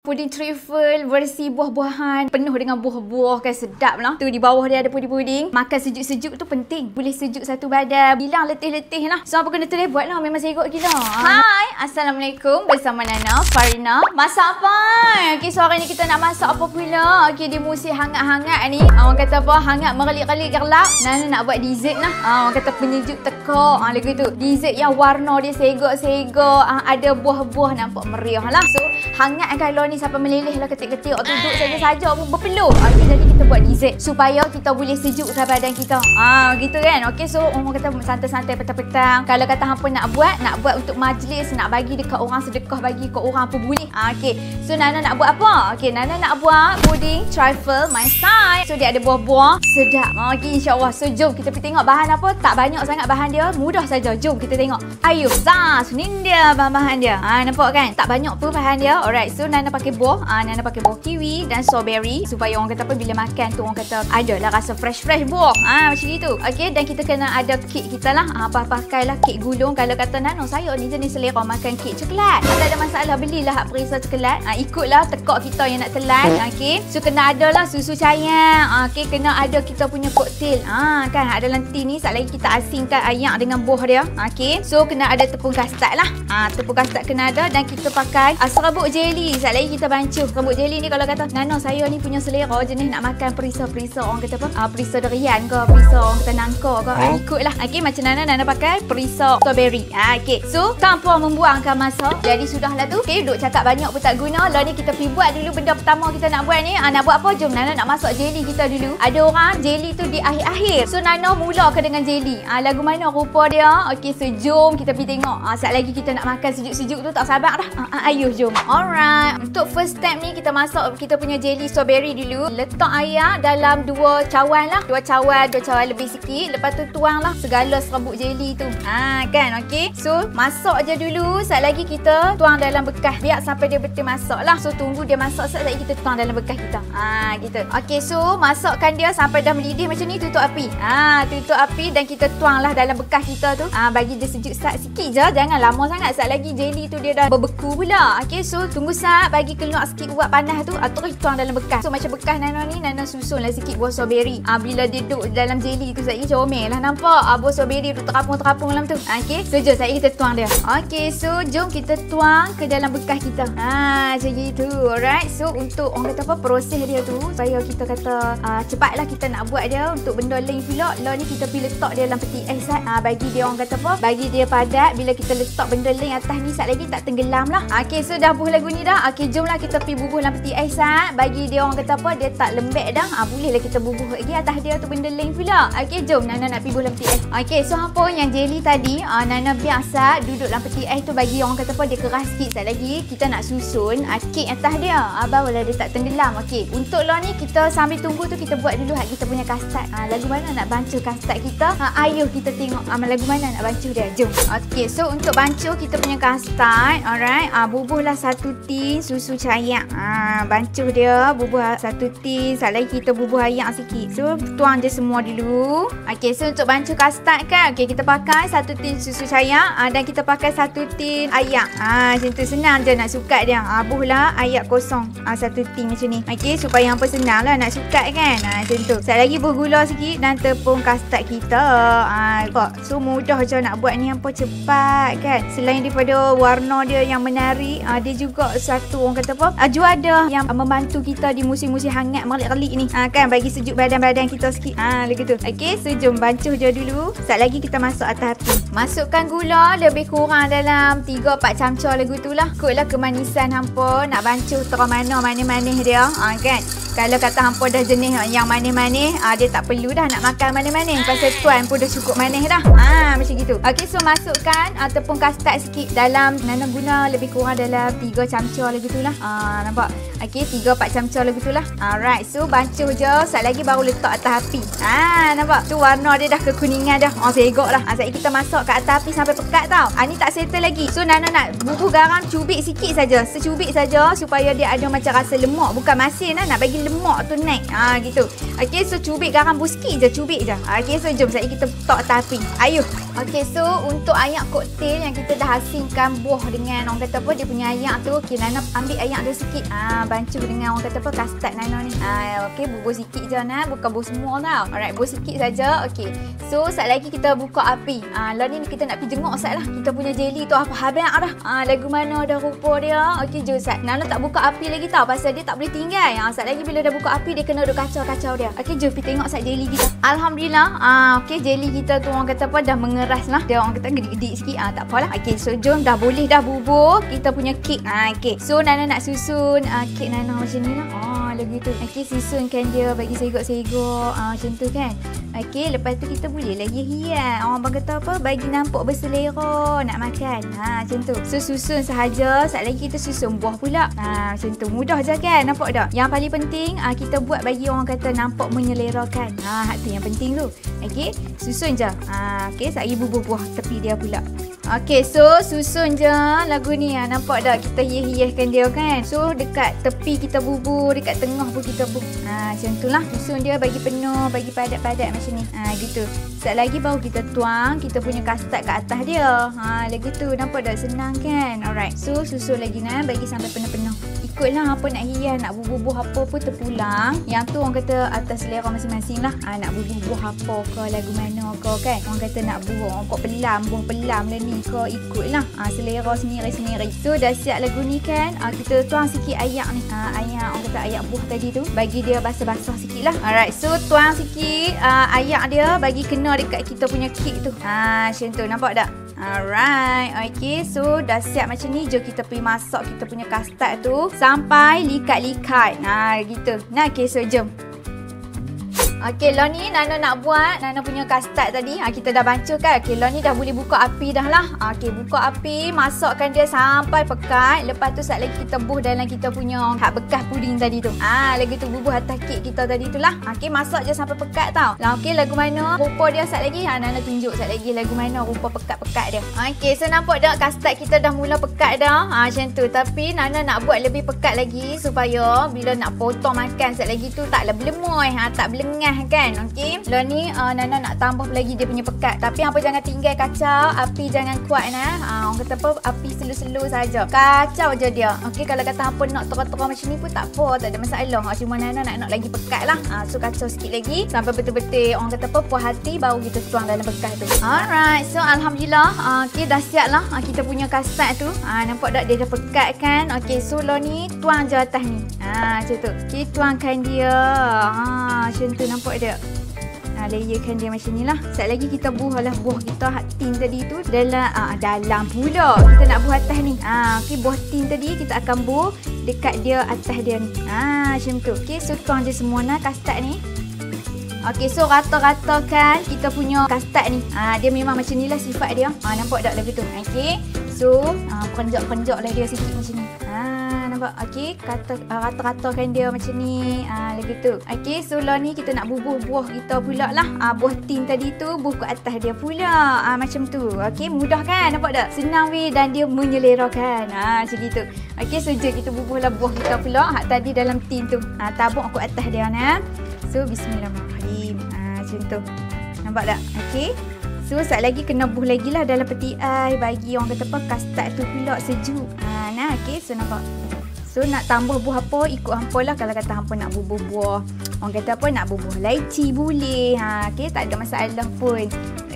Puding trifle versi buah-buahan, penuh dengan buah-buah kan, sedap lah. Tu di bawah dia ada puding-puding. Makan sejuk-sejuk tu penting. Boleh sejuk satu badan, hilang letih-letih lah. So apa kena terus buat lah, memang segot kita. Hai, Assalamualaikum. Bersama Nana, Farina. Masak apa? Okay, so hari ni kita nak masak apa pula? Okay, di musim hangat-hangat ni. Orang kata apa? Hangat meralik-ralik gerlap. Nana nak buat dessert lah. Orang kata penyejuk tekak. Lagu tu. Dessert yang warna dia segok-segok. Ada buah-buah nampak meriah lah. So, hangat kalau ni sampai meleleh lah ketik-ketik waktu duduk saja-saja pun berpeluh. Okay, jadi kita buat dessert supaya kita boleh sejukkan badan kita. Gitu kan. Okay, so orang kata santai-santai petang-petang. Kalau kata hampa nak buat untuk majlis, nak bagi dekat orang, sedekah bagi kat orang apa boleh. Okay, so Nana nak buat apa? Okay, Nana nak buat puding trifle my style. So dia ada buah-buah sedap. Okay, insyaAllah. So jom kita pergi tengok bahan apa. Tak banyak sangat bahan dia, mudah saja. Jom kita tengok. Ayo, ni dia bahan-bahan dia. Nampak kan? Tak banyak pun bahan dia. Alright, so Nana pakai buah. Nana pakai buah kiwi dan strawberry supaya orang kata apa, bila makan tu orang kata ada lah rasa fresh-fresh buah. Macam itu. Okey, dan kita kena ada kek kita lah. Pakailah kek gulung. Kalau kata Nana, saya ni jenis selera makan kek coklat. Tak ada masalah, belilah hak perisa coklat. Ikutlah tekak kita yang nak telan. Okey. So kena ada lah susu cair. Okey, kena ada kita punya koktail. Kan ada dalam tin ni sat lagi kita asingkan ayak dengan buah dia. Okey. So kena ada tepung kastad lah. Tepung kastad kena ada, dan kita pakai serabut jelly. Sat lagi kita bancuh. Serabut jelly ni kalau kata Nana, saya ni punya selera jenis nak makan perisa-perisa orang kata apa? Perisa durian ke, perisa orang kata nangka ke. Ikutlah. Okey, macam Nana pakai perisa strawberry. Okey. So tanpa membuangkan masa. Jadi sudahlah tu. Okey, duk cakap banyak pun tak guna. Lah ni kita pergi buat dulu benda pertama kita nak buat ni. Nak buat apa? Jom Nana nak masak jelly kita dulu. Ada orang jelly tu di akhir-akhir. So Nana mulakan dengan jelly. Lagu mana rupa dia? Okey, so jom kita pergi tengok. Sat lagi kita nak makan sejuk-sejuk tu tak sabar dah. Ayuh, jom. Alright. Untuk first step ni kita masak kita punya jelly strawberry dulu. Letak air dalam 2 cawan lah. 2 cawan lebih sikit. Lepas tu tuanglah segala serabut jelly tu. Kan? Okey. So masak je dulu. Sat lagi kita tuang dalam bekas. Biar sampai dia betul masak lah. So tunggu dia masak, sat lagi kita tuang dalam bekas kita. Gitu. Okey, so masakkan dia sampai dah mendidih macam ni, tutup api. Tutup api dan kita tuanglah dalam bekas kita tu. Bagi dia sejuk sat sikit je. Jangan lama sangat. Sat lagi jelly tu dia dah berbeku pula. Okey, so tunggu sat bagi keluar sikit uap panas tu, terus tuang dalam bekas. So macam bekas Nana ni, Nana susunlah sikit buah strawberry. Bila dia duduk dalam jelly tu, saya comel lah nampak. Buah strawberry tu terapung-terapung dalam tu. Okey, so jom saya kita tuang dia. Okey, so jom kita tuang ke dalam bekas kita. Macam gitu. Alright, so untuk orang kata apa, proses dia tu supaya kita kata cepatlah kita nak buat dia. Untuk benda lain pula, lah ni kita pergi letak dia dalam peti ais. Bagi dia orang kata apa, bagi dia padat. Bila kita letak benda lain atas ni, sat lagi tak tenggelam lah. Okey, so dah buh lagu ni dah. Okey, jomlah kita pergi bubuh dalam peti ais. Bagi dia orang kata apa, dia tak lembek dah. Bolehlah kita bubuh lagi atas dia tu benda lain pula. Okey, jom Nana nak pergi bubuh dalam peti ais. Okey, so hampa yang jelly tadi, Nana biasa duduk dalam peti ais tu, bagi orang kata apa, dia keras sikit. Sat lagi kita nak susun kek atas dia. Barulah dia tak tenggelam. Okey, untuk lah ni kita sambil tunggu tu kita buat dulu kita punya kastad. Lagu mana nak bancuh kastad kita? Ayuh kita tengok lagu mana nak bancuh dia. Jom. Okey, so untuk bancuh kita punya kastad, alright, bubuhlah 1 tin susu cair. Bancuh dia, bubuh 1 tin. Sat lagi kita bubuh air sikit. So tuang je semua dulu. Okey, so untuk bancuh kastad kan, okey, kita pakai 1 tin susu cair dan kita pakai 1 tin air. Macam tu, senang je nak sukat dia. Buhlah air kosong 1 tin macam ni. Okey, supaya hampa senang lah nak sukat kan. Macam tu. Sat lagi buh gula sikit dan tepung kastad kita. So mudah je nak buat ni, hampa cepat kan. Selain daripada warna dia yang menarik, dia juga satu orang kata apa, juada yang membantu kita di musim-musim hangat meralik-ralik ni. Kan, bagi sejuk badan-badan kita sikit. Lagi tu. Okey, so jom bancuh je dulu. Sat lagi kita masuk atas api. Masukkan gula lebih kurang dalam 3-4 camca lagu tu lah. Ikutlah kemanisan hampa nak bancuh terang mana manis-manis dia. Kan. Kalau kata hampa dah jenis yang manis-manis, dia tak perlu dah nak makan manis-manis. Pasal tuan pun dah cukup manis dah. Macam gitu. Okey, so masukkan tepung kastad sikit dalam, Nana guna lebih kurang dalam 3 camca lagi tu lah. Nampak? Okey, 3-4 camca lagi tu lah. Alright, so bancuh je. Sat lagi baru letak atas api. Nampak? Tu warna dia dah kekuningan dah. Segok lah. Sat lagi kita masak kat atas api sampai pekat tau. Ni tak settle lagi. So Nana nak bubuh garam cubik sikit saja. Secubik saja supaya dia ada macam rasa lemak. Bukan masin lah. Nak bagi lemak tu naik. Gitu. Okey, so cubik garam sikit je. Cubik je. Okey, so jom sat lagi kita letak atas api. Ayuh. Okey, so untuk ayak koktail yang kita dah asingkan buah dengan orang kata apa dia punya ayak tu. Okey, Nana ambil ayak dia sikit. Bancuh dengan orang kata apa custard Nana ni. Okey, bubur sikit je Nana, bukan bubur semua tau. Alright, bubur sikit saja. Okey. So, sat lagi kita buka api. Lah ni kita nak pergi jenguk sat lah. Kita punya jelly tu apa habis dah. Lagu mana dah rupa dia. Okey, jom sat. Nana tak buka api lagi tau pasal dia tak boleh tinggal. Sat lagi bila dah buka api dia kena duk kacau-kacau dia. Okey, jom pergi tengok sat jelly kita. Alhamdulillah. Okey, jelly kita tu orang kata apa dah mengeras lah. Dia orang kata gedik-gedik sikit. Tak apalah. Okey, so jom dah boleh dah bubur kita punya kek. Okey. So Nana nak susun kek Nana macam ni lah. Lagu tu. Okey, susunkan dia bagi segok-segok. Macam tu kan. Okey, lepas tu kita boleh lagi hias. Orang kata apa? Bagi nampak berselera nak makan. Macam tu. So susun sahaja. Sat lagi kita susun buah pula. Macam tu. Mudah je kan? Nampak tak? Yang paling penting kita buat bagi orang kata nampak menyelerakan. Tu yang penting tu. Okey, susun je. Okey, sat lagi bubur buah tepi dia pula. Okey, so susun je lagu ni. Nampak tak kita hias-hiaskan dia kan? So dekat tepi kita bubur, dekat tengah pun kita bubur. Macam tu lah. Susun dia bagi penuh, bagi padat-padat macam ni. Gitu. Sat lagi baru kita tuang kita punya custard kat atas dia. Lagu tu. Nampak tak? Senang kan? Alright. So susun lagi bagi sampai penuh-penuh. Ikutlah apa nak hias, nak bubur buah apa pun terpulang. Yang tu orang kata atas selera masing-masing lah. Nak bubur buah apa ke, lagu mana ke kan. Orang kata nak buah buah pelam lah ni ke, ikutlah selera sendiri-sendiri. So dah siap lagu ni kan. Kita tuang sikit ayak ni. Ayak orang kata ayak buah tadi tu. Bagi dia basah-basah sikit lah. Alright, so tuang sikit ayak dia bagi kena dekat kita punya kek tu. Macam tu, nampak tak? Alright, okay, so dah siap macam ni. Jom kita pergi masak kita punya custard tu sampai likat-likat. Gitu. Okay, so jom. Okey, lah ni Nana nak buat Nana punya custard tadi. Kita dah bancuh kan. Okey, lah ni dah boleh buka api dah lah. Okey, buka api, masakkan dia sampai pekat. Lepas tu sat lagi kita buh dalam kita punya hak bekas puding tadi tu. Lagi tu bubuh atas kek kita tadi tu lah. Okey, masak je sampai pekat tau. Lah okey, lagu mana rupa dia sat lagi. Nana tunjuk sat lagi lagu mana rupa pekat-pekat dia. Okey, so nampak tak custard kita dah mula pekat dah. Macam tu. Tapi Nana nak buat lebih pekat lagi supaya bila nak potong makan sat lagi tu tak berlemoy, tak berlengah kan. Okey. Lah ni Nana nak tambah lagi dia punya pekat. Tapi apa jangan tinggal kacau, api jangan kuat orang kata apa, api slow-slow saja. Kacau je dia. Okey, kalau kata apa nak terang-terang macam ni pun tak apa, tak ada masalah. Cuma Nana nak lagi pekat lah. So kacau sikit lagi sampai betul-betul orang kata apa puas hati baru kita tuang dalam bekas tu. Alright, so alhamdulillah okey dah siap lah kita punya custard tu. Nampak tak dia dah pekat kan. Okey, so lah ni tuang je atas ni. Macam tu. Okey, tuangkan dia. Macam tu nampak dia. Layerkan dia macam ni lah. Sat lagi kita buah lah buah kita hak tin tadi tu dalam pula. Kita nak buah atas ni. Okey, buah tin tadi kita akan buah dekat dia atas dia ni. Macam tu. Okey, so tuang je semua custard ni. Okey, so rata-ratakan kita punya custard ni. Dia memang macam ni lah sifat dia. Nampak tak lagu tu? Okey. So, penjak-penjak lah dia sikit macam ni. Nampak? Okey, rata-ratakan dia macam ni. Lagi tu. Okey, so lah ni kita nak bubuh buah kita pula lah. Buah tin tadi tu buh ke atas dia pula. Macam tu. Okey, mudah kan? Nampak tak? Senang weh dan dia menyelerakan. Macam gitu. Okey, so jom kita bubuh lah buah kita pula. Hak tadi dalam tin tu. Tabuk aku atas dia So, bismillahirrahmanirrahim. Macam tu. Nampak tak? Okey. So, sat lagi kena buh lagi lah dalam peti ais bagi orang kata apa custard tu pula sejuk. Okey, so nampak. So, nak tambah buah apa, ikut hampa lah. Kalau kata hampa nak bubuh buah, orang kata apa, nak bubuh lychee boleh. Okey, tak ada masalah pun.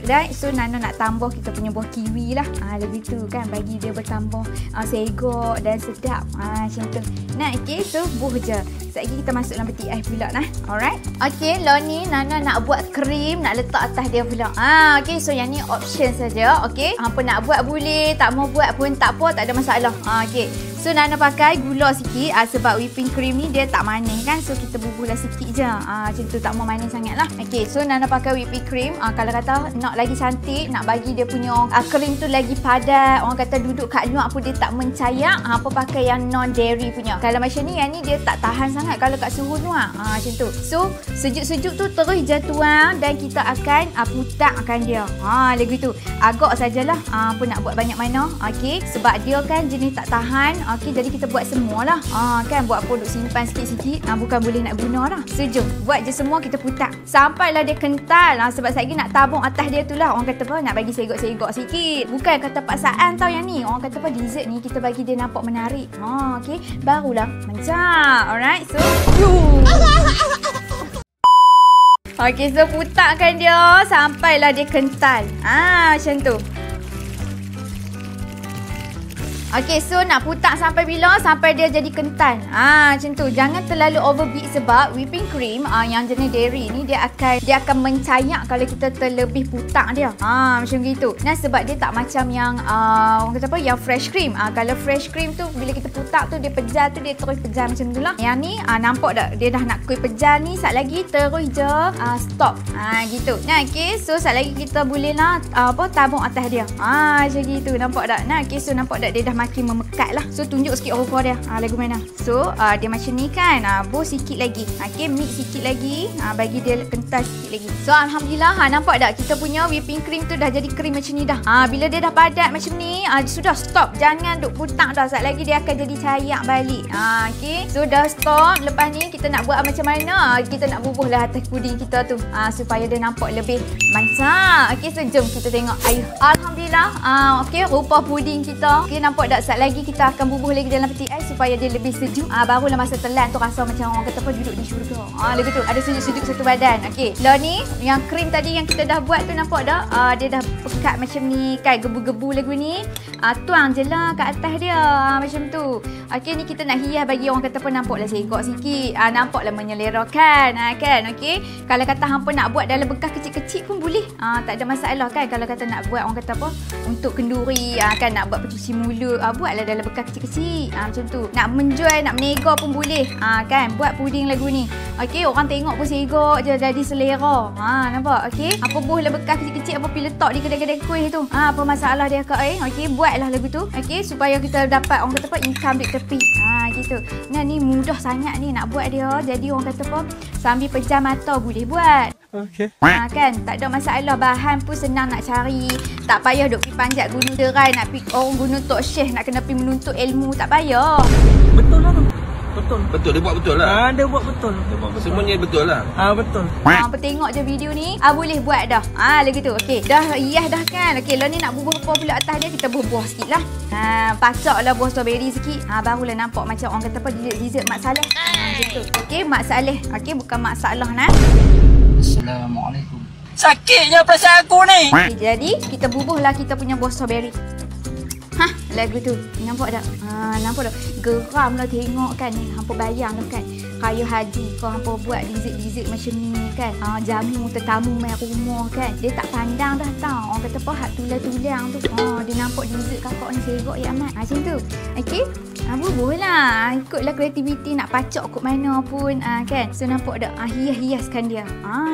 Right, so Nana nak tambah kita punya buah kiwi lah. Lebih tu kan, bagi dia bertambah segok dan sedap. Macam tu. Okey, so buh je. Sekejap lagi kita masuk dalam peti ais pula Alright. Okey, lah ni Nana nak buat krim, nak letak atas dia pula. Okey, so yang ni option saja. Okey, hampa nak buat boleh, tak mau buat pun tak apa, tak ada masalah. Okey. So Nana pakai gula sikit sebab whipping cream ni dia tak manis kan. So kita bubuhlah sikit je. Macam tu, tak mau manis sangat lah. Okey, so Nana pakai whipping cream. Kalau kata nak lagi cantik, nak bagi dia punya krim tu lagi padat, orang kata duduk kat luar pun dia tak mencayak, apa pakai yang non dairy punya. Kalau macam ni, yang ni dia tak tahan sangat kalau kat suhu luar. Macam tu. So sejuk-sejuk tu terus je tuang dan kita akan putakkan dia. Lagu tu. Agak sajalah apa nak buat banyak mana. Okey, sebab dia kan jenis tak tahan. Okey, jadi kita buat semualah. Kan buat produk simpan sikit-sikit. Bukan boleh nak guna dah. So jom buat je semua, kita putar sampailah dia kental. Sebab saya nak tabung atas dia tu lah. Orang kata apa, nak bagi segok-segok sikit. Bukan kata paksaan tau yang ni. Orang kata apa, dessert ni kita bagi dia nampak menarik. Okey, barulah macam. Alright, so okey, so putarkan dia sampailah dia kental. Macam tu. Okey, so nak putar sampai bila? Sampai dia jadi kental. Macam tu. Jangan terlalu overbeat sebab whipping cream yang jenis dairy ni dia akan mencayak kalau kita terlebih putar dia. Macam gitu. Nah, sebab dia tak macam yang orang kata apa, yang fresh cream. Kalau fresh cream tu bila kita putar tu dia pejar tu, dia terus pejar macam tu lah. Yang ni nampak tak? Dia dah nak kuih pejar ni, sat lagi terus je stop. Gitu. Nah, okey, so sat lagi kita boleh lah tabung atas dia. Macam gitu. Nampak tak? Nah, okey, so nampak tak dia dah makin memekat lah. So tunjuk sikit rupa dia. Lagu mana? So dia macam ni kan. Bos sikit lagi. Okay, mix sikit lagi. Bagi dia kental sikit lagi. So alhamdulillah, nampak tak kita punya whipping cream tu dah jadi krim macam ni dah. Bila dia dah padat macam ni, sudah stop. Jangan duk putar dah. Sekejap lagi dia akan jadi cayak balik. Okay, so dah stop. Lepas ni kita nak buat macam mana? Kita nak bubuh lah atas puding kita tu supaya dia nampak lebih mantap. Okay, so jom kita tengok. Alhamdulillah. Okay, rupa puding kita. Okay, nampak tak? Sekejap lagi kita akan bubuh lagi dalam peti ais supaya dia lebih sejuk. Barulah masa telan tu rasa macam orang kata apa, duduk di syurga. Lebih tu ada sejuk-sejuk satu badan. Okey, lah ni yang krim tadi yang kita dah buat tu, nampak tak? Dia dah pekat macam ni kan, gebu-gebu lagu ni. Tuang je lah kat atas dia. Macam tu. Okey, ni kita nak hias bagi orang kata apa, nampaklah segok sikit. Nampaklah menyelerakan. Kan? Okey, kalau kata hampa nak buat dalam bekas kecil-kecil pun boleh. Tak ada masalah kan. Kalau kata nak buat orang kata apa, untuk kenduri kan, nak buat pencuci mulut, buatlah dalam bekas kecil-kecil. Macam tu. Nak menjual, nak menega pun boleh. Kan, buat puding lagu ni. Okey, orang tengok pun segok je, jadi selera. Nampak? Okey, apa buahlah bekas kecil-kecil apa pergi letak di kedai-kedai kuih tu. Apa masalah dia kat okey, buatlah lagu tu. Okey, supaya kita dapat orang kata apa, income duit tepi. Gitu. Nah, ni mudah sangat ni nak buat dia. Jadi orang kata apa, sambil pejam mata boleh buat. Okey. Kan, tak ada masalah. Bahan pun senang nak cari. Tak payah duk pergi panjat gunung terai, nak pergi orang gunung Tok Syekh, nak kena pergi menuntut ilmu, tak payah. Betul lah tu. Betul, dia buat betul lah. Dia buat betul. Semuanya betul lah. Betul. Apa tengok je video ni, boleh buat dah. Lagi tu. Okey, dah hias dah kan. Okey, lah ni nak bubuh apa pula atas dia, kita bubuh sikit lah. Pacaklah buah strawberry sikit. Barulah nampak macam orang kata apa, dessert Mak Saleh. Macam tu. Okey, Mak Saleh. Okey, bukan Mak Salah nah. Assalamualaikum. Sakitnya perasaan aku ni. Okay, jadi kita bubuhlah kita punya buah strawberry. Lagu tu. Nampak tak? Nampak tak? Geram lah tengok kan. Hampa bayang lah kan. Kaya haji kau hampa buat dessert-dessert macam ni kan. Jamu tetamu main rumah kan. Dia tak pandang dah tau. Orang kata apa, hak tulang-tulang tu. Dia nampak dessert kakak ni serok ya amat. Macam tu. Okey? Bubuh lah. Ikutlah kreativiti nak pacak kot mana pun. Kan? So nampak tak? Hias-hiaskan dia.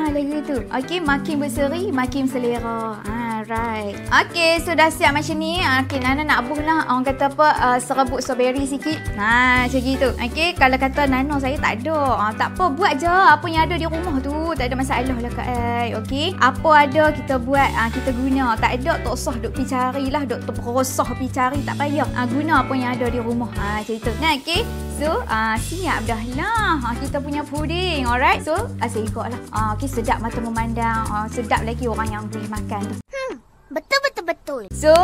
Lagu tu. Okey, makin berseri, makin selera. Right. Okey, so dah siap macam ni. Okey, Nana nak buh lah. Orang kata apa, serebut strawberry sikit. Macam gitu. Okey, kalau kata Nana saya tak ada. Tak apa, buat je apa yang ada di rumah tu. Tak ada masalah lah Kak Ai. Okey, apa ada kita buat, kita guna. Tak ada, tak usah duk pergi carilah, duk terperosah pergi cari. Tak payah. Guna apa yang ada di rumah. Macam itu. Nah, okey. So, siap dah lah. Kita punya puding. Alright. So, segok lah. Okey, sedap mata memandang. Sedap lagi orang yang boleh makan tu. Betul. So,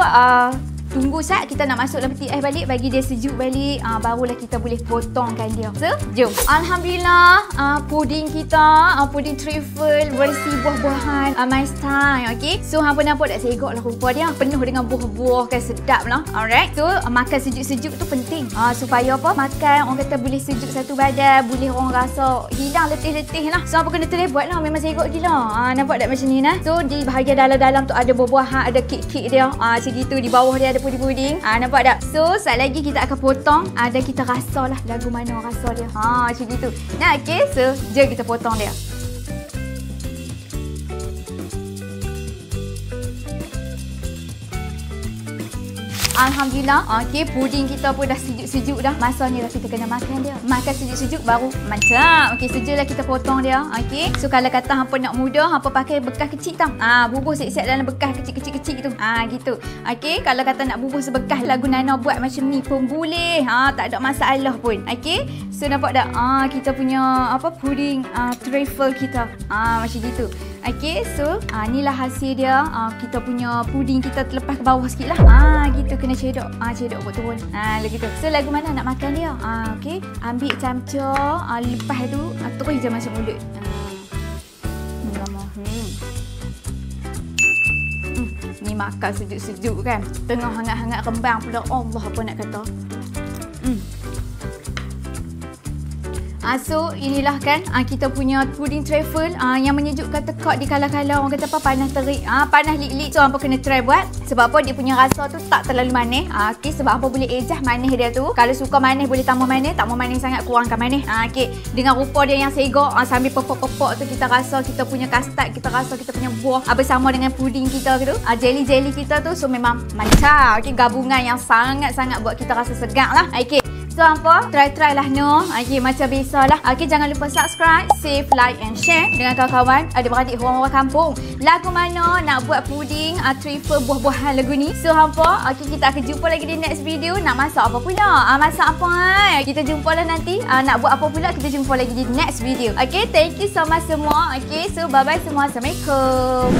tunggu sat kita nak masuk dalam peti ais balik, bagi dia sejuk balik, barulah kita boleh potongkan dia. So, jom. Alhamdulillah, puding kita, puding truffle versi buah-buahan, my style. Okay, so hampa nampak tak segok lah rupa dia, penuh dengan buah-buah kan, sedap lah. Alright, so makan sejuk-sejuk tu penting, supaya apa, makan orang kata boleh sejuk satu badan, boleh orang rasa hilang letih-letih lah. So, apa kena terlebat lah, memang segok gila. Nampak tak macam ni nah. So, di bahagian dalam-dalam tu ada buah-buahan, ada kek-kek dia, macam gitu. Di bawah dia ada puding-puding. Nampak tak? So, sekejap lagi kita akan potong, dan kita rasa lah lagu mana rasa dia. Macam gitu. Nah, okay. So, jom kita potong dia. Alhamdulillah. Okey, puding kita pun dah sejuk-sejuk dah. Masanya dah kita kena makan dia. Makan sejuk-sejuk baru mantap. Okey, sejuklah kita potong dia. Okey. So kalau kata hampa nak mudah, hampa pakai bekas kecil tau. Bubuh siap-siap dalam bekas kecil-kecil tu. Gitu. Okey, kalau kata nak bubuh sebekas lagu Nana buat macam ni pun boleh. Tak ada masalah pun. Okey. So nampak tak? Kita punya puding truffle kita. Macam gitu. Okey, so inilah hasil dia. Kita punya puding kita terlepas ke bawah sikit lah. Gitu, kena cedok. Cedok buat turun. Lagu tu. So lagu mana nak makan dia? Okey, ambil camca, lepas tu terus je masuk mulut. Ni makan sejuk-sejuk kan. Tengah hangat-hangat kembang pula. Allah apa nak kata. So inilah kan kita punya puding truffle yang menyejukkan tekak di kala-kala orang kata apa panas terik, panas lik-lik. So hampa kena try buat. Sebab apa dia punya rasa tu tak terlalu manis. Okey, sebab hampa boleh adjust manis dia tu. Kalau suka manis boleh tambah manis, tak mau manis sangat kurangkan manis. Okey, dengan rupa dia yang segak sambil pepok-pepok tu kita rasa kita punya custard, kita rasa kita punya buah bersama dengan puding kita tu, jelly-jelly kita tu. So memang mantap. Okey, gabungan yang sangat-sangat buat kita rasa segar lah. Okey. So hampa try lah no. Okey, macam biasalah. Okey, jangan lupa subscribe, save, like and share dengan kawan-kawan, adik-beradik orang-orang kampung. Lagu mana nak buat puding truffle buah-buahan lagu ni. So hampa, okey, kita akan jumpa lagi di next video. Nak masak apa pula? Masak apa? Kita jumpa lah nanti. Nak buat apa pula? Kita jumpa lagi di next video. Okey, thank you so much semua. Okey, so bye-bye semua. Assalamualaikum.